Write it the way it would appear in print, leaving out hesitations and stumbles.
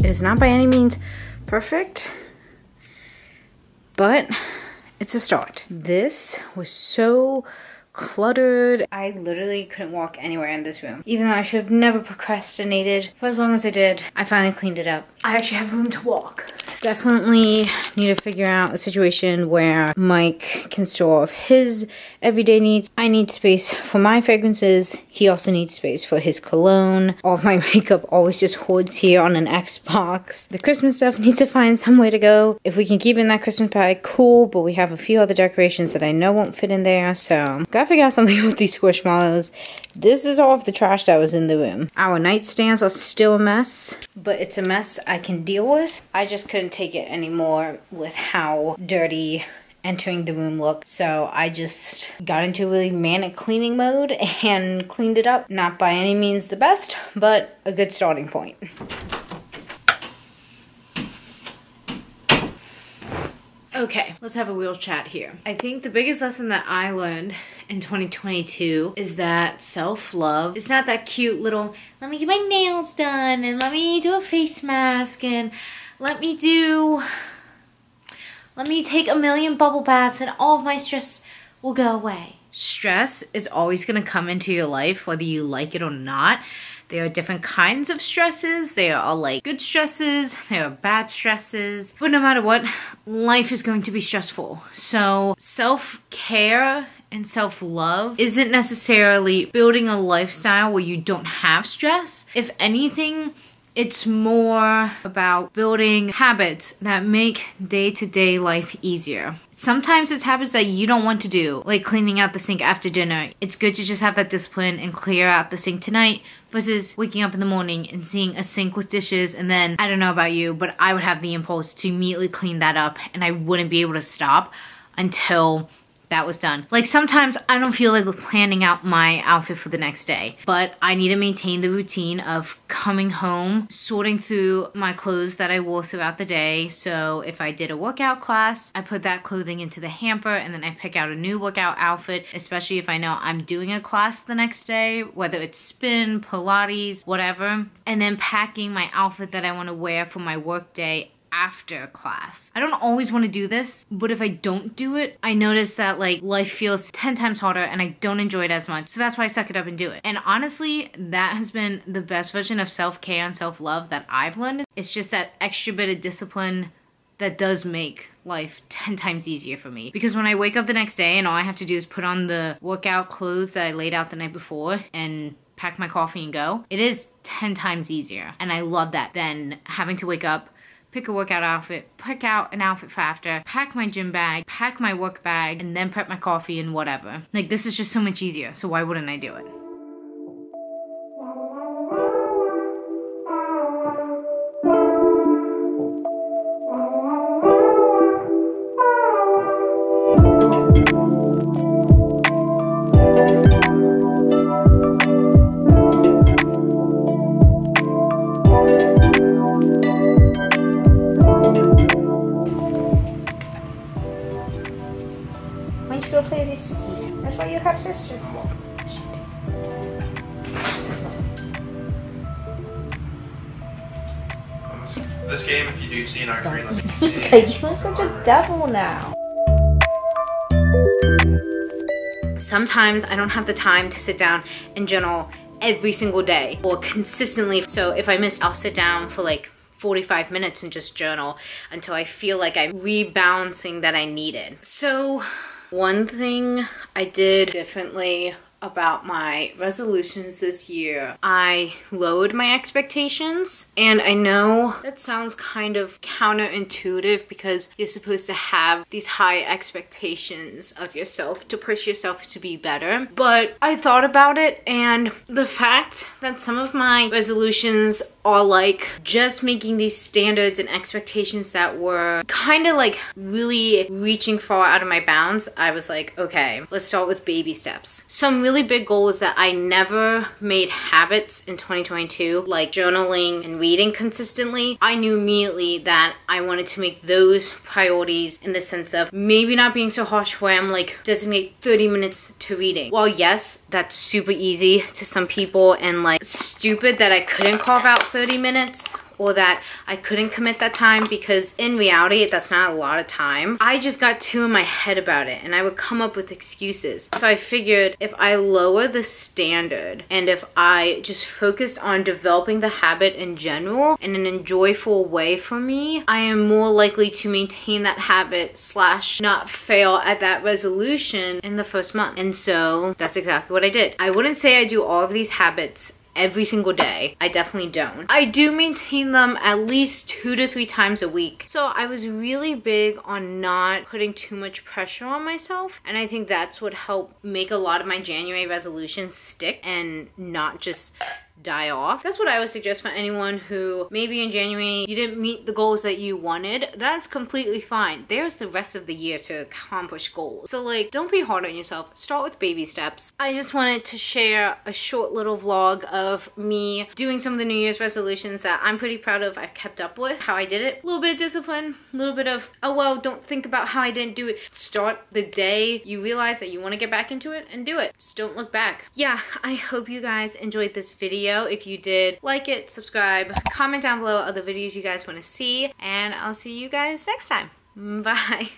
It is not by any means perfect, but it's a start. This was so cluttered. I literally couldn't walk anywhere in this room. Even though I should have never procrastinated for as long as I did, I finally cleaned it up. I actually have room to walk. Definitely need to figure out a situation where Mike can store his everyday needs. I need space for my fragrances. He also needs space for his cologne. All of my makeup always just hoards here on an Xbox. The Christmas stuff needs to find somewhere to go. If we can keep in that Christmas bag, cool, but we have a few other decorations that I know won't fit in there, so gotta figure out something with these squishmallows. This is all of the trash that was in the room. Our nightstands are still a mess, but it's a mess I can deal with. I just couldn't take it anymore with how dirty entering the room looked, so I just got into a really manic cleaning mode and cleaned it up. Not by any means the best, but a good starting point. Okay, let's have a real chat here. I think the biggest lesson that I learned in 2022 is that self-love is not that cute little, let me get my nails done and let me do a face mask and let me take a million bubble baths and all of my stress will go away. Stress is always gonna come into your life whether you like it or not. There are different kinds of stresses. There are like good stresses, there are bad stresses, but no matter what, life is going to be stressful. So self-care and self-love isn't necessarily building a lifestyle where you don't have stress. If anything, it's more about building habits that make day-to-day life easier. Sometimes it's habits that you don't want to do, like cleaning out the sink after dinner. It's good to just have that discipline and clear out the sink tonight versus waking up in the morning and seeing a sink with dishes, and then, I don't know about you, but I would have the impulse to immediately clean that up and I wouldn't be able to stop until that was done. Like sometimes I don't feel like planning out my outfit for the next day, but I need to maintain the routine of coming home, sorting through my clothes that I wore throughout the day. So if I did a workout class, I put that clothing into the hamper and then I pick out a new workout outfit, especially if I know I'm doing a class the next day, whether it's spin, Pilates, whatever, and then packing my outfit that I want to wear for my work day after class. I don't always want to do this, but if I don't do it, I notice that like life feels 10 times harder and I don't enjoy it as much. So that's why I suck it up and do it. And honestly, that has been the best version of self-care and self-love that I've learned. It's just that extra bit of discipline that does make life 10 times easier for me. Because when I wake up the next day and all I have to do is put on the workout clothes that I laid out the night before and pack my coffee and go, it is 10 times easier. And I love that than having to wake up, pick a workout outfit, pick out an outfit for after, pack my gym bag, pack my work bag, and then prep my coffee and whatever. Like, this is just so much easier, so why wouldn't I do it? That's why you have sisters. This game, if you do see an arc screen, let me see. You're such a devil now. Sometimes I don't have the time to sit down and journal every single day or consistently. So if I miss, I'll sit down for like 45 minutes and just journal until I feel like I'm rebalancing that I needed. So one thing I did differently about my resolutions this year, I lowered my expectations. And I know that sounds kind of counterintuitive because you're supposed to have these high expectations of yourself to push yourself to be better. But I thought about it, and the fact that some of my resolutions are like just making these standards and expectations that were kind of like really reaching far out of my bounds, I was like, okay, let's start with baby steps. Some really big goals that I never made habits in 2022, like journaling and reading consistently. I knew immediately that I wanted to make those priorities in the sense of maybe not being so harsh where I'm like designate 30 minutes to reading. Well, yes, that's super easy to some people and like stupid that I couldn't carve out 30 minutes or that I couldn't commit that time, because in reality that's not a lot of time. I just got too in my head about it and I would come up with excuses. So I figured if I lower the standard and if I just focused on developing the habit in general in an enjoyable way for me, I am more likely to maintain that habit / not fail at that resolution in the first month. And so that's exactly what I did. I wouldn't say I do all of these habits every single day. I definitely don't. I do maintain them at least 2 to 3 times a week. So I was really big on not putting too much pressure on myself. And I think that's what helped make a lot of my January resolutions stick and not just die off. That's what I would suggest for anyone who maybe in January you didn't meet the goals that you wanted. That's completely fine. There's the rest of the year to accomplish goals. So like, don't be hard on yourself. Start with baby steps. I just wanted to share a short little vlog of me doing some of the New Year's resolutions that I'm pretty proud of. I've kept up with how I did it. A little bit of discipline, a little bit of, oh well, don't think about how I didn't do it. Start the day you realize that you want to get back into it and do it. Just don't look back. Yeah, I hope you guys enjoyed this video. If you did, like it, subscribe, comment down below other videos you guys want to see, and I'll see you guys next time. Bye.